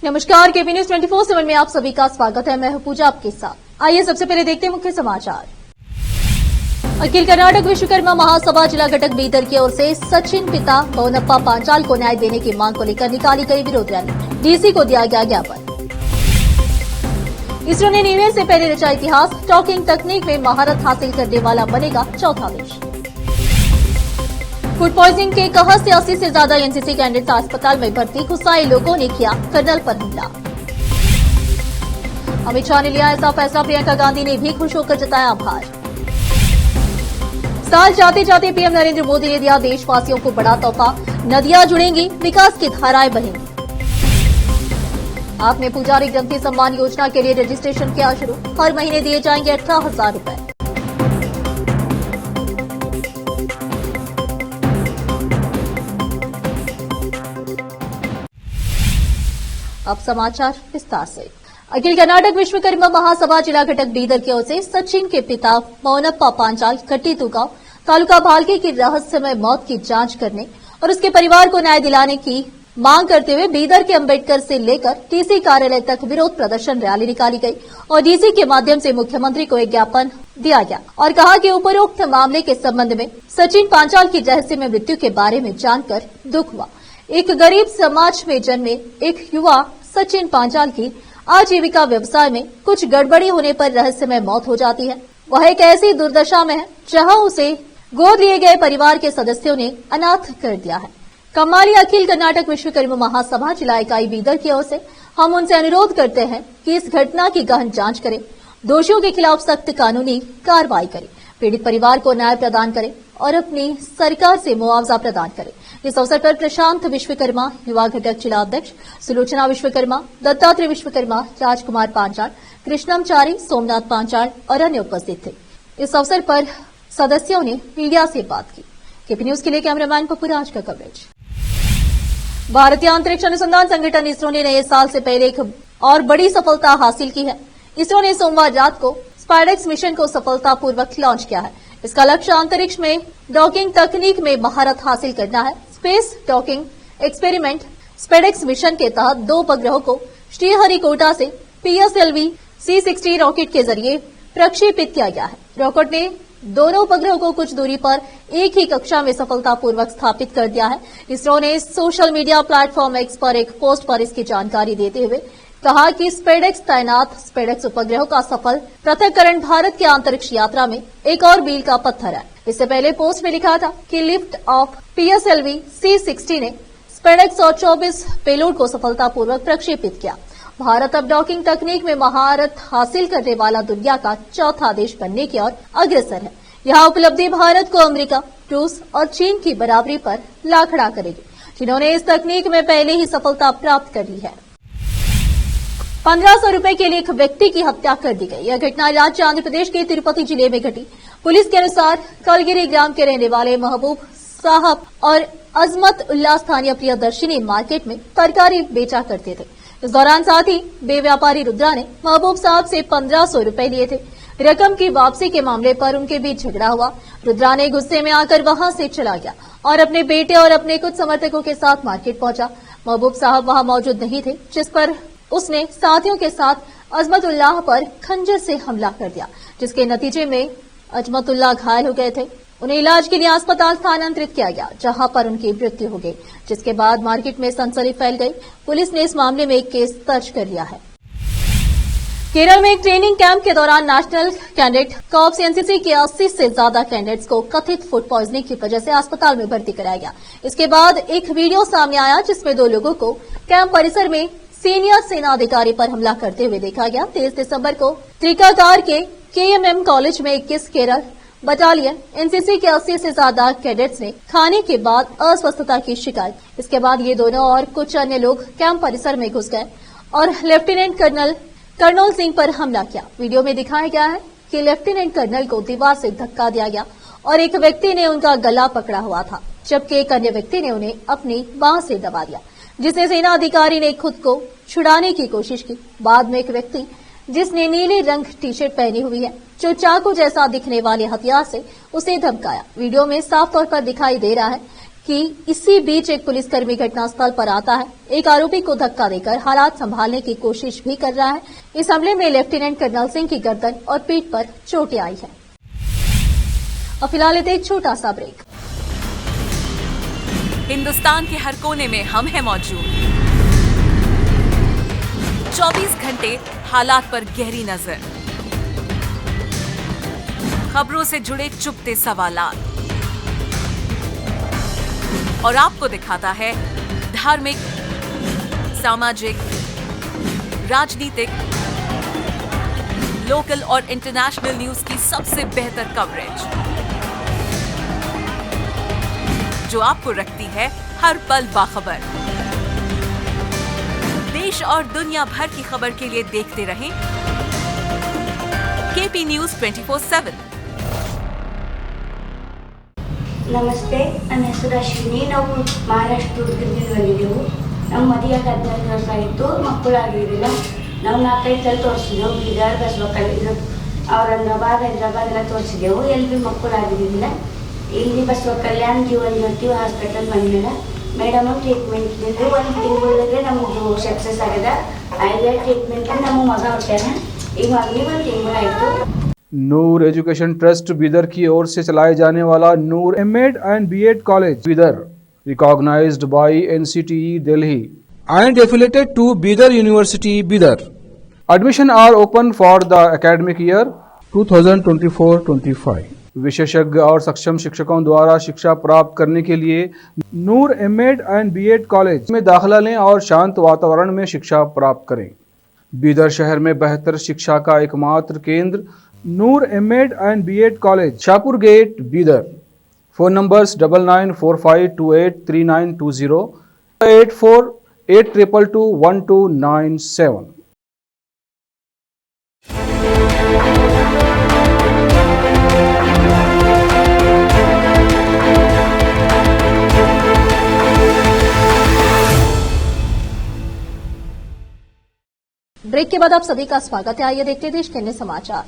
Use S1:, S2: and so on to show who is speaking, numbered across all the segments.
S1: नमस्कार, KP news 24/7 में आप सभी का स्वागत है। मैं हूं पूजा आपके साथ। आइए सबसे पहले देखते हैं मुख्य समाचार। अखिल कर्नाटक विश्वकर्मा महासभा जिला घटक बीदर की ओर से सचिन पिता पवनप्पा पांचाल को न्याय देने की मांग को लेकर निकाली गई विरोध रैली। डीसी को दिया गया ज्ञापन। इसरो ने न्यू ईयर से पहले रचा इतिहास, टॉकिंग तकनीक में महारत हासिल करने वाला बनेगा चौथा देश। फूड पॉइजनिंग के कहर से 80 से ज्यादा एनसीसी कैडेट्स अस्पताल में भर्ती, गुस्साए लोगों ने किया कर्नल पर हमला। अमित शाह ने लिया ऐसा फैसला, प्रियंका गांधी ने भी खुश होकर जताया आभार। साल जाते जाते पीएम नरेंद्र मोदी ने दिया देशवासियों को बड़ा तोहफा, नदियां जुड़ेंगी, विकास की धाराएं बहेंगी। आपने पुजारी ग्रंथी सम्मान योजना के लिए रजिस्ट्रेशन किया शुरू, हर महीने दिए जाएंगे 18,000 रुपए। अब समाचार विस्तार से। अखिल कर्नाटक विश्वकर्मा महासभा जिला घटक बीदर की ओर से सचिन के पिता पवनप्पा पांचाल कट्टीतुगांव तालुका भालके की रहस्यमय मौत की जांच करने और उसके परिवार को न्याय दिलाने की मांग करते हुए बीदर के अंबेडकर से लेकर डीसी कार्यालय तक विरोध प्रदर्शन रैली निकाली गई और डीसी के माध्यम से मुख्यमंत्री को एक ज्ञापन दिया गया और कहा कि उपरोक्त मामले के संबंध में सचिन पांचाल की रहस्यमय मृत्यु के बारे में जानकर दुख हुआ। एक गरीब समाज में जन्मे एक युवा सचिन पांचाल की आजीविका व्यवसाय में कुछ गड़बड़ी होने पर रहस्यमय मौत हो जाती है। वह एक ऐसी दुर्दशा में है जहां उसे गोद लिए गए परिवार के सदस्यों ने अनाथ कर दिया है। कमाली अखिल कर्नाटक विश्वकर्मा महासभा जिला इकाई बीदर की ओर से हम उनसे अनुरोध करते हैं कि इस घटना की गहन जांच करें, दोषियों के खिलाफ सख्त कानूनी कार्रवाई करें, पीड़ित परिवार को न्याय प्रदान करें और अपनी सरकार से मुआवजा प्रदान करें। इस अवसर पर प्रशांत विश्वकर्मा, युवा घटक जिला अध्यक्ष सुलोचना विश्वकर्मा, दत्तात्रेय विश्वकर्मा, राजकुमार पांचाल, कृष्णमचारी, सोमनाथ पांचाल और अन्य उपस्थित थे। इस अवसर पर सदस्यों ने मीडिया से बात की। केपी न्यूज के लिए कैमरामैन पप्पूराज का कवरेज। भारतीय अंतरिक्ष अनुसंधान संगठन इसरो ने नए साल से पहले एक और बड़ी सफलता हासिल की है। इसरो ने सोमवार रात को स्पाइडेक्स मिशन को सफलतापूर्वक लॉन्च किया है। इसका लक्ष्य अंतरिक्ष में डॉकिंग तकनीक में महारत हासिल करना है। Space docking experiment SpaDeX mission के तहत 2 उपग्रहों को श्रीहरिकोटा से PSLV C-60 रॉकेट के जरिए प्रक्षेपित किया गया है। रॉकेट ने दोनों उपग्रहों को कुछ दूरी पर एक ही कक्षा में सफलतापूर्वक स्थापित कर दिया है। इसरो ने सोशल मीडिया प्लेटफॉर्म X पर एक पोस्ट पर इसकी जानकारी देते हुए कहा कि स्पेडेक्स तैनात स्पेडेक्स उपग्रहों का सफल पृथक्करण भारत की अंतरिक्ष यात्रा में एक और मील का पत्थर है। इससे पहले पोस्ट में लिखा था कि लिफ्ट ऑफ PSLV C-60 ने स्पेडेक्स और 24 पेलोड को सफलतापूर्वक प्रक्षेपित किया। भारत अब डॉकिंग तकनीक में महारत हासिल करने वाला दुनिया का चौथा देश बनने की ओर अग्रसर है। यह उपलब्धि भारत को अमेरिका, रूस और चीन की बराबरी पर ला खड़ा करेगी, जिन्होंने इस तकनीक में पहले ही सफलता प्राप्त कर ली है। 1500 रुपए के लिए एक व्यक्ति की हत्या कर दी गई। यह घटना राज्य आंध्र प्रदेश के तिरुपति जिले में घटी। पुलिस के अनुसार कलगिरी ग्राम के रहने वाले महबूब साहब और अजमत उल्लाह स्थानीय प्रियदर्शिनी मार्केट में तरकारी बेचा करते थे। इस दौरान साथ ही बे व्यापारी रुद्रा ने महबूब साहब से 1500 रुपए लिए थे। रकम की वापसी के मामले पर उनके बीच झगड़ा हुआ। रुद्रा ने गुस्से में आकर वहां से चला गया और अपने बेटे और अपने कुछ समर्थकों के साथ मार्केट पहुंचा। महबूब साहब वहां मौजूद नहीं थे, जिस पर उसने साथियों के साथ अजमतुल्लाह पर खंजर से हमला कर दिया, जिसके नतीजे में अजमतुल्लाह घायल हो गए थे। उन्हें इलाज के लिए अस्पताल स्थानांतरित किया गया, जहां पर उनकी मृत्यु हो गई, जिसके बाद मार्केट में सनसनी फैल गई। पुलिस ने इस मामले में एक केस दर्ज कर लिया है। केरल में एक ट्रेनिंग कैंप के दौरान नेशनल कैडेट कॉर्प्स एनसीसी के 80 से ज्यादा कैडेट्स को कथित फूड पॉइजनिंग की वजह से अस्पताल में भर्ती कराया गया। इसके बाद एक वीडियो सामने आया, जिसमें 2 लोगों को कैंप परिसर में सीनियर सेना अधिकारी पर हमला करते हुए देखा गया। 23 दिसंबर को त्रिकाकार के KMM कॉलेज में 21 केरल बटालियन एनसीसी के 80 से ज्यादा कैडेट्स ने खाने के बाद अस्वस्थता की शिकायत। इसके बाद ये दोनों और कुछ अन्य लोग कैंप परिसर में घुस गए और लेफ्टिनेंट कर्नल सिंह पर हमला किया। वीडियो में दिखाया गया है कि लेफ्टिनेंट कर्नल को दीवार से धक्का दिया गया और एक व्यक्ति ने उनका गला पकड़ा हुआ था, जबकि एक अन्य व्यक्ति ने उन्हें अपनी बांह से दबा दिया, जिससे सेना अधिकारी ने खुद को छुड़ाने की कोशिश की। बाद में एक व्यक्ति जिसने नीले रंग टी-शर्ट पहनी हुई है, जो चाकू जैसा दिखने वाले हथियार से उसे धमकाया। वीडियो में साफ तौर पर दिखाई दे रहा है कि इसी बीच एक पुलिसकर्मी घटनास्थल पर आता है, एक आरोपी को धक्का देकर हालात संभालने की कोशिश भी कर रहा है। इस हमले में लेफ्टिनेंट कर्नल सिंह की गर्दन और पीठ पर चोटें आई है। और फिलहाल एक छोटा सा ब्रेक।
S2: हिंदुस्तान के हर कोने में हम हैं मौजूद। 24 घंटे हालात पर गहरी नजर, खबरों से जुड़े चुपते सवालात, और आपको दिखाता है धार्मिक, सामाजिक, राजनीतिक, लोकल और इंटरनेशनल न्यूज की सबसे बेहतर कवरेज, जो आपको रखती है हर पल बाखबर। देश और दुनिया भर की खबर के लिए देखते रहें केपी न्यूज 24/7।
S3: ನಮಸ್ತೆ, ನನ್ನ ಹೆಸರು ಅಶ್ವಿನಿ. ನಾವು ಮಹಾರಾಷ್ಟ್ರದಿಂದ ಬಂದಿದ್ದೆವು. ನಮ್ಮ ಮದುವೆ 15 ವರ್ಷ ಆಯಿತು, ಮಕ್ಕಳಾಗಿರಲಿಲ್ಲ. ನಾವು 4-5 ಸಲ ತೋರಿಸಿದೆವು, ಬೀದರ್, ಬಸವಕಲ್ಯಾಣ, ಔರಂಗಾಬಾದ್, ಹೈದರಾಬಾದ್ ಎಲ್ಲ ತೋರಿಸಿದೆವು. ಎಲ್ಲಿ ಮಕ್ಕಳಾಗಿರಲಿಲ್ಲ. ಇಲ್ಲಿ ಬಸವಕಲ್ಯಾಣ ಜೀವನ್ ಜ್ಯೋತಿ ಹಾಸ್ಪಿಟಲ್ ಬಂದ್ಮೇಲೆ ಮೇಡಮ್ ಟ್ರೀಟ್ಮೆಂಟ್ ಇದ್ದಿದ್ದು 1 ತಿಂಗಳಿಗೆ ನಮಗೂ ಸಕ್ಸಸ್ ಆಗಿದೆ. ಆಯ್ತು ಟ್ರೀಟ್ಮೆಂಟ್ ನಮ್ಮ ಮಗ ಹುಟ್ಟಾನ. ಈಗ ಮಗನಿಗೆ 1 ತಿಂಗಳಾಯಿತು.
S4: नूर एजुकेशन ट्रस्ट बीदर की ओर से चलाए जाने वाला Noor MEd and BEd college Bidar, recognised by NCTE Delhi and affiliated to Bidar University Bidar. Admission are open for the academic year 2024-25. विशेषज्ञ और सक्षम शिक्षकों द्वारा शिक्षा प्राप्त करने के लिए नूर एमएड एंड बीएड कॉलेज में दाखिला लें और शांत वातावरण में शिक्षा प्राप्त करें। बीदर शहर में बेहतर शिक्षा का एकमात्र केंद्र Noor MEd and BEd college, Shahpur gate, Bidar. Phone numbers 9945283920, 8482221297।
S1: Break के बाद आप सभी का स्वागत है। आइए देखते हैं देश के अन्य समाचार।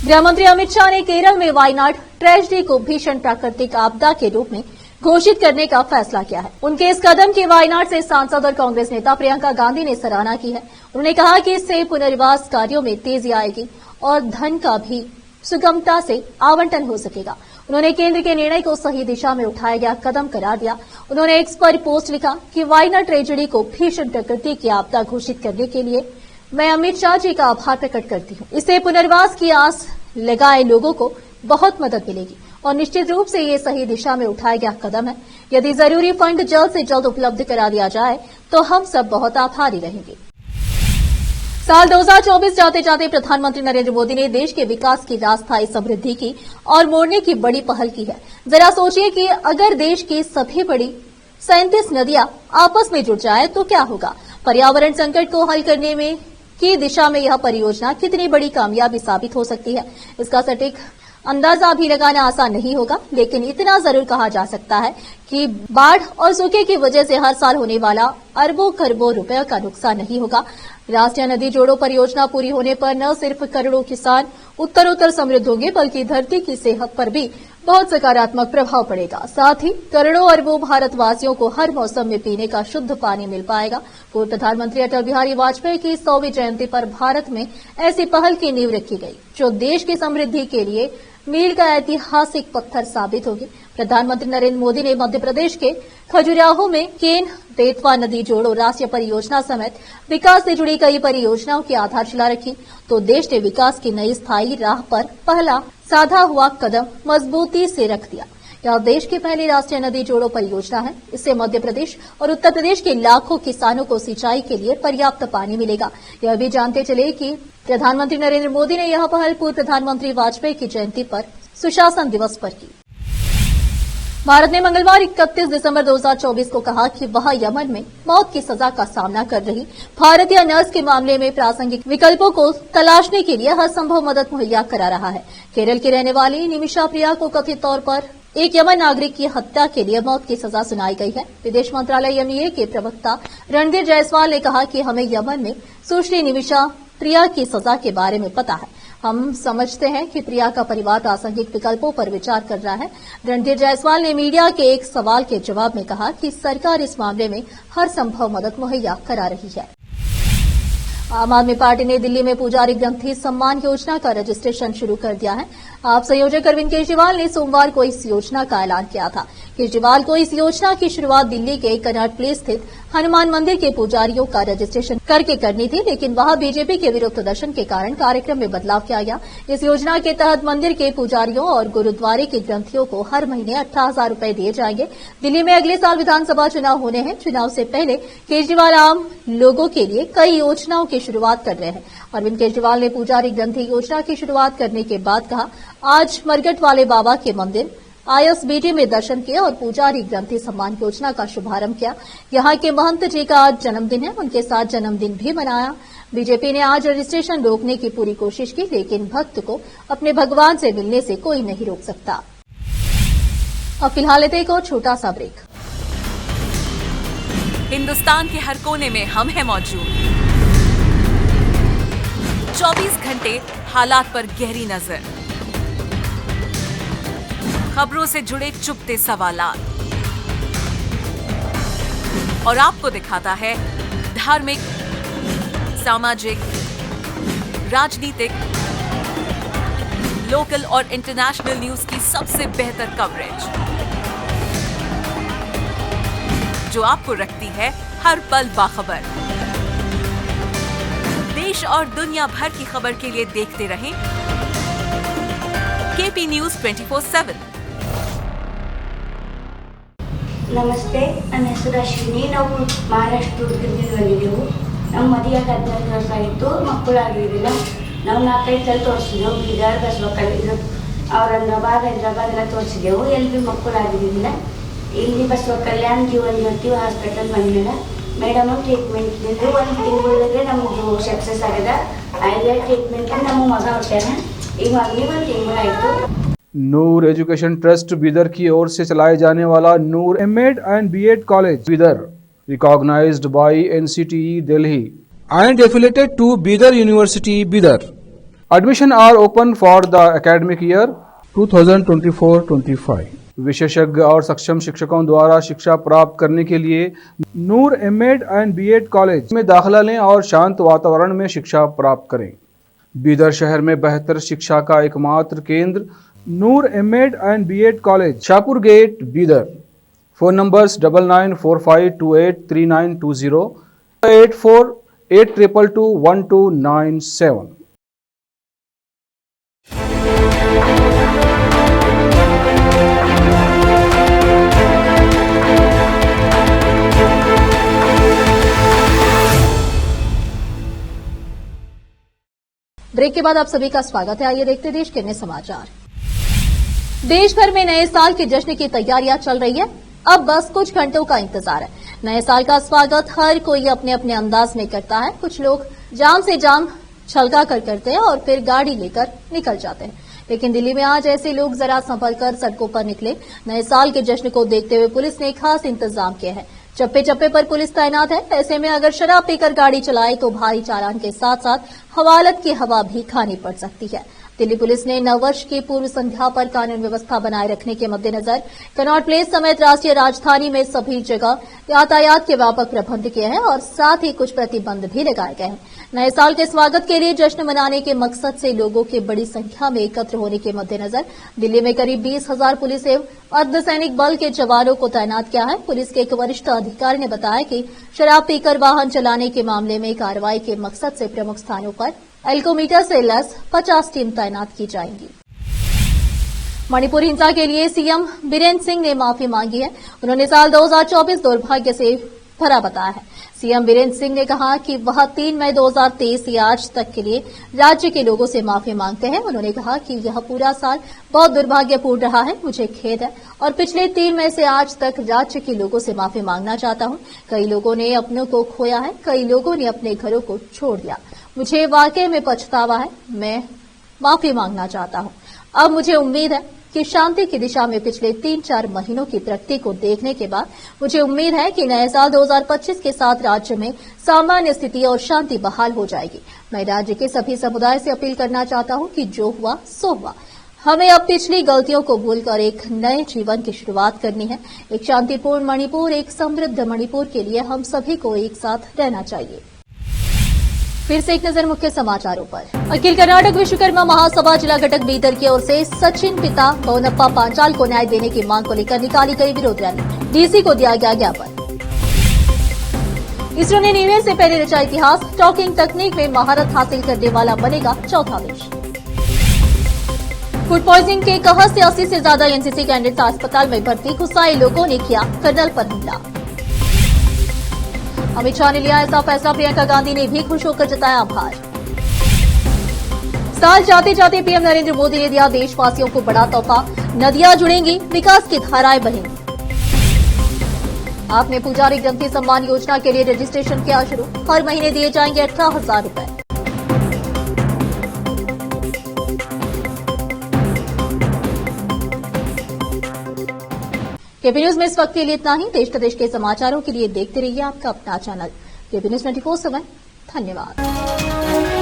S1: गृह मंत्री अमित शाह ने केरल में वायनाड ट्रेजेडी को भीषण प्राकृतिक आपदा के रूप में घोषित करने का फैसला किया है। उनके इस कदम की वायनाड से सांसद और कांग्रेस नेता प्रियंका गांधी ने सराहना की है। उन्होंने कहा कि इससे पुनर्वास कार्यों में तेजी आएगी और धन का भी सुगमता से आवंटन हो सकेगा। उन्होंने केंद्र के निर्णय को सही दिशा में उठाया गया कदम करार दिया। उन्होंने एक्स पर पोस्ट लिखा कि वायनाड ट्रेजेडी को भीषण प्रकृति की आपदा घोषित करने के लिए मैं अमित शाह जी का आभार प्रकट करती हूँ। इससे पुनर्वास की आस लगाए लोगों को बहुत मदद मिलेगी और निश्चित रूप से ये सही दिशा में उठाया गया कदम है। यदि जरूरी फंड जल्द से जल्द उपलब्ध करा दिया जाए तो हम सब बहुत आभारी रहेंगे। साल 2024 जाते जाते प्रधानमंत्री नरेंद्र मोदी ने देश के विकास की राजस्थायी समृद्धि की और मोड़ने की बड़ी पहल की है। जरा सोचिए कि अगर देश की सभी बड़ी 37 नदियां आपस में जुड़ जाए तो क्या होगा। पर्यावरण संकट को हल करने में की दिशा में यह परियोजना कितनी बड़ी कामयाबी साबित हो सकती है, इसका सटीक अंदाजा भी लगाना आसान नहीं होगा। लेकिन इतना जरूर कहा जा सकता है कि बाढ़ और सूखे की वजह से हर साल होने वाला अरबों खरबों रुपयों का नुकसान नहीं होगा। राष्ट्रीय नदी जोड़ो परियोजना पूरी होने पर न सिर्फ करोड़ों किसान उत्तरोत्तर समृद्ध होंगे बल्कि धरती की सेहत पर भी बहुत सकारात्मक प्रभाव पड़ेगा। साथ ही करोड़ों अरबों भारतवासियों को हर मौसम में पीने का शुद्ध पानी मिल पाएगा। पूर्व प्रधानमंत्री अटल बिहारी वाजपेयी की 100वीं जयंती पर भारत में ऐसी पहल की नींव रखी गई जो देश की समृद्धि के लिए मील का ऐतिहासिक पत्थर साबित होगी। प्रधानमंत्री नरेंद्र मोदी ने मध्य प्रदेश के खजुराहो में केन बेतवा नदी जोड़ो राष्ट्रीय परियोजना समेत विकास से जुड़ी कई परियोजनाओं की आधारशिला रखी तो देश ने विकास की नई स्थायी राह पर पहला साधा हुआ कदम मजबूती से रख दिया। यह देश की पहली राष्ट्रीय नदी जोड़ो परियोजना है। इससे मध्य प्रदेश और उत्तर प्रदेश के लाखों किसानों को सिंचाई के लिए पर्याप्त पानी मिलेगा। यह भी जानते चले कि प्रधानमंत्री नरेंद्र मोदी ने यह पहल पूर्व प्रधानमंत्री वाजपेयी की जयंती पर सुशासन दिवस पर की। भारत ने मंगलवार 31 दिसंबर 2024 को कहा कि वह यमन में मौत की सजा का सामना कर रही भारतीय नर्स के मामले में प्रासंगिक विकल्पों को तलाशने के लिए हर संभव मदद मुहैया करा रहा है। केरल की रहने वाली निमिषा प्रिया को कथित तौर पर एक यमन नागरिक की हत्या के लिए मौत की सजा सुनाई गई है। विदेश मंत्रालय एमईए के प्रवक्ता रणधीर जायसवाल ने कहा कि हमें यमन में सुश्री निमिषा प्रिया की सजा के बारे में पता है। हम समझते हैं कि प्रिया का परिवार प्रासंगिक विकल्पों पर विचार कर रहा है। रणधीर जायसवाल ने मीडिया के एक सवाल के जवाब में कहा कि सरकार इस मामले में हर संभव मदद मुहैया करा रही है। आम आदमी पार्टी ने दिल्ली में पुजारी ग्रंथी सम्मान योजना का रजिस्ट्रेशन शुरू कर दिया है। आप संयोजक अरविंद केजरीवाल ने सोमवार को इस योजना का ऐलान किया था। केजरीवाल को इस योजना की शुरुआत दिल्ली के कनॉट प्लेस स्थित हनुमान मंदिर के पुजारियों का रजिस्ट्रेशन करके करनी थी, लेकिन वहां बीजेपी के विरोध प्रदर्शन के कारण कार्यक्रम में बदलाव किया गया। इस योजना के तहत मंदिर के पुजारियों और गुरुद्वारे के ग्रंथियों को हर महीने 18,000 रूपये दिए जाएंगे। दिल्ली में अगले साल विधानसभा चुनाव होने हैं। चुनाव से पहले केजरीवाल आम लोगों के लिए कई योजनाओं की शुरुआत कर रहे हैं। अरविंद केजरीवाल ने पुजारी ग्रंथी योजना की शुरुआत करने के बाद कहा, आज मरगट वाले बाबा के मंदिर आईएसबीटी में दर्शन किए और पुजारी ग्रंथी सम्मान योजना का शुभारंभ किया। यहां के महंत जी का आज जन्मदिन है, उनके साथ जन्मदिन भी मनाया। बीजेपी ने आज रजिस्ट्रेशन रोकने की पूरी कोशिश की, लेकिन भक्त को अपने भगवान से मिलने से कोई नहीं रोक सकता। अब फिलहाल एक और छोटा सा ब्रेक।
S2: हिंदुस्तान के हर कोने में हम हैं मौजूद। 24 घंटे हालात पर गहरी नजर, खबरों से जुड़े चुपते सवालात और आपको दिखाता है धार्मिक, सामाजिक, राजनीतिक, लोकल और इंटरनेशनल न्यूज की सबसे बेहतर कवरेज, जो आपको रखती है हर पल बाखबर। देश और दुनिया भर की खबर के लिए देखते रहें केपी न्यूज 24/7।
S3: ನಮಸ್ತೆ, ನನ್ನ ಹೆಸರು ಅಶ್ವಿನಿ. ನಾವು ಮಹಾರಾಷ್ಟ್ರ ದುರ್ಗದಿಂದ ಬಂದಿದ್ದೆವು. ನಮ್ಮ ಮದುವೆಗೆ 14 ವರ್ಷ ಆಯಿತು, ಮಕ್ಕಳಾಗಿರಲಿಲ್ಲ. ನಾವು 4-5 ಸಲ ತೋರಿಸಿದೆವು. ಬೀದರ್, ಬಸವಕಲ್ಯಾಣ, ಔರಂಗಾಬಾದ್, ಹೈದರಾಬಾದ್ ಎಲ್ಲ ತೋರಿಸಿದೆವು. ಎಲ್ಲಿ ಭೀ ಮಕ್ಕಳಾಗಿರಲಿಲ್ಲ. ಇಲ್ಲಿ ಬಸವಕಲ್ಯಾಣ ಜೀವನ್ ಜ್ಯೋತಿ ಹಾಸ್ಪಿಟಲ್ ಬಂದಿಲ್ಲ. ಮೇಡಮ್ ಟ್ರೀಟ್ಮೆಂಟ್ ಇದ್ದಿದ್ದು 1 ತಿಂಗಳಿಗೆ ನಮ್ಮದು ಸಕ್ಸಸ್ ಆಗಿದೆ. ಆಯ್ತು ಟ್ರೀಟ್ಮೆಂಟ್ ನಮ್ಮ ಮಗ ಹುಟ್ಟ್ಯಾನ. ಈಗ ಮಗನಿಗೆ 1 ತಿಂಗಳಾಯಿತು.
S4: नूर एजुकेशन ट्रस्ट बीदर की ओर से चलाए जाने वाला Noor MEd and BEd college Bidar, recognised by NCTE Delhi and affiliated to Bidar University Bidar. Admission are open for the academic year 2024-25. विशेषज्ञ और सक्षम शिक्षकों द्वारा शिक्षा प्राप्त करने के लिए नूर एमएड एंड बीएड कॉलेज में दाखिला लें और शांत वातावरण में शिक्षा प्राप्त करें। बीदर शहर में बेहतर शिक्षा का एकमात्र केंद्र Noor MEd and BEd college, Shahpur gate, Bidar. Phone numbers 9945283920, 8482221297।
S1: Break के बाद आप सभी का स्वागत है। आइए देखते देश के अन्य समाचार। देश भर में नए साल के जश्न की तैयारियां चल रही है। अब बस कुछ घंटों का इंतजार है। नए साल का स्वागत हर कोई अपने अपने अंदाज में करता है। कुछ लोग जाम से जाम छलका कर करते हैं और फिर गाड़ी लेकर निकल जाते हैं, लेकिन दिल्ली में आज ऐसे लोग जरा संभल कर सड़कों पर निकले। नए साल के जश्न को देखते हुए पुलिस ने खास इंतजाम किए हैं। चप्पे चप्पे पर पुलिस तैनात है। ऐसे में अगर शराब पीकर गाड़ी चलाए तो भारी चालान के साथ साथ हवालत की हवा भी खानी पड़ सकती है। दिल्ली पुलिस ने नववर्ष की पूर्व संध्या पर कानून व्यवस्था बनाए रखने के मद्देनजर कनॉट प्लेस समेत राष्ट्रीय राजधानी में सभी जगह यातायात के व्यापक प्रबंध किए हैं और साथ ही कुछ प्रतिबंध भी लगाए गए हैं। नए साल के स्वागत के लिए जश्न मनाने के मकसद से लोगों के बड़ी संख्या में एकत्र होने के मद्देनजर दिल्ली में करीब 20,000 पुलिस एवं अर्धसैनिक बल के जवानों को तैनात किया है। पुलिस के एक वरिष्ठ अधिकारी ने बताया कि शराब पीकर वाहन चलाने के मामले में कार्रवाई के मकसद से प्रमुख स्थानों पर एल्कोमीटर से लैस 50 टीम तैनात की जाएंगी। मणिपुर हिंसा के लिए सीएम बीरेन्द्र सिंह ने माफी मांगी है। उन्होंने साल 2024 दुर्भाग्य से भरा बताया है। सीएम बीरेन्द्र सिंह ने कहा कि वह 3 मई 2023 से आज तक के लिए राज्य के लोगों से माफी मांगते हैं। उन्होंने कहा कि यह पूरा साल बहुत दुर्भाग्यपूर्ण रहा है, मुझे खेद है और पिछले 3 मई से आज तक राज्य के लोगों से माफी मांगना चाहता हूं। कई लोगों ने अपनों को खोया है, कई लोगों ने अपने घरों को छोड़ दिया। मुझे वाकई में पछतावा है, मैं माफी मांगना चाहता हूं। अब मुझे उम्मीद है कि शांति की दिशा में पिछले 3-4 महीनों की प्रगति को देखने के बाद मुझे उम्मीद है कि नए साल 2025 के साथ राज्य में सामान्य स्थिति और शांति बहाल हो जाएगी। मैं राज्य के सभी समुदाय से अपील करना चाहता हूं कि जो हुआ सो हुआ। हमें अब पिछली गलतियों को भूलकर एक नए जीवन की शुरुआत करनी है। एक शांतिपूर्ण मणिपुर, एक समृद्ध मणिपुर के लिए हम सभी को एक साथ रहना चाहिए। फिर से एक नजर मुख्य समाचारों पर। अखिल कर्नाटक विश्वकर्मा महासभा जिला घटक बीदर की ओर से सचिन पिता मोनप्पा पांचाल को न्याय देने की मांग को लेकर निकाली गई विरोध रैली। डीसी को दिया गया ज्ञापन। इसरो ने न्यू ईयर से पहले रचा इतिहास, टॉकिंग तकनीक में महारत हासिल करने वाला बनेगा चौथा देश। फूड पॉइजनिंग के कहर से 80 से ज्यादा एनसीसी कैडेट्स अस्पताल में भर्ती, गुस्साए लोगों ने किया कर्नल पर हमला। अमित शाह ने लिया ऐसा फैसला, प्रियंका गांधी ने भी खुश होकर जताया आभार। साल जाते जाते पीएम नरेंद्र मोदी ने दिया देशवासियों को बड़ा तोहफा, नदियां जुड़ेंगी, विकास की धाराएं बहेंगी। आपने पुजारी ग्रंथी सम्मान योजना के लिए रजिस्ट्रेशन किया शुरू, हर महीने दिए जाएंगे 18,000 रुपए। केपी न्यूज में इस वक्त के लिए इतना ही। देश प्रदेश के समाचारों के लिए देखते रहिए आपका अपना चैनल केपी न्यूज 24/7। धन्यवाद।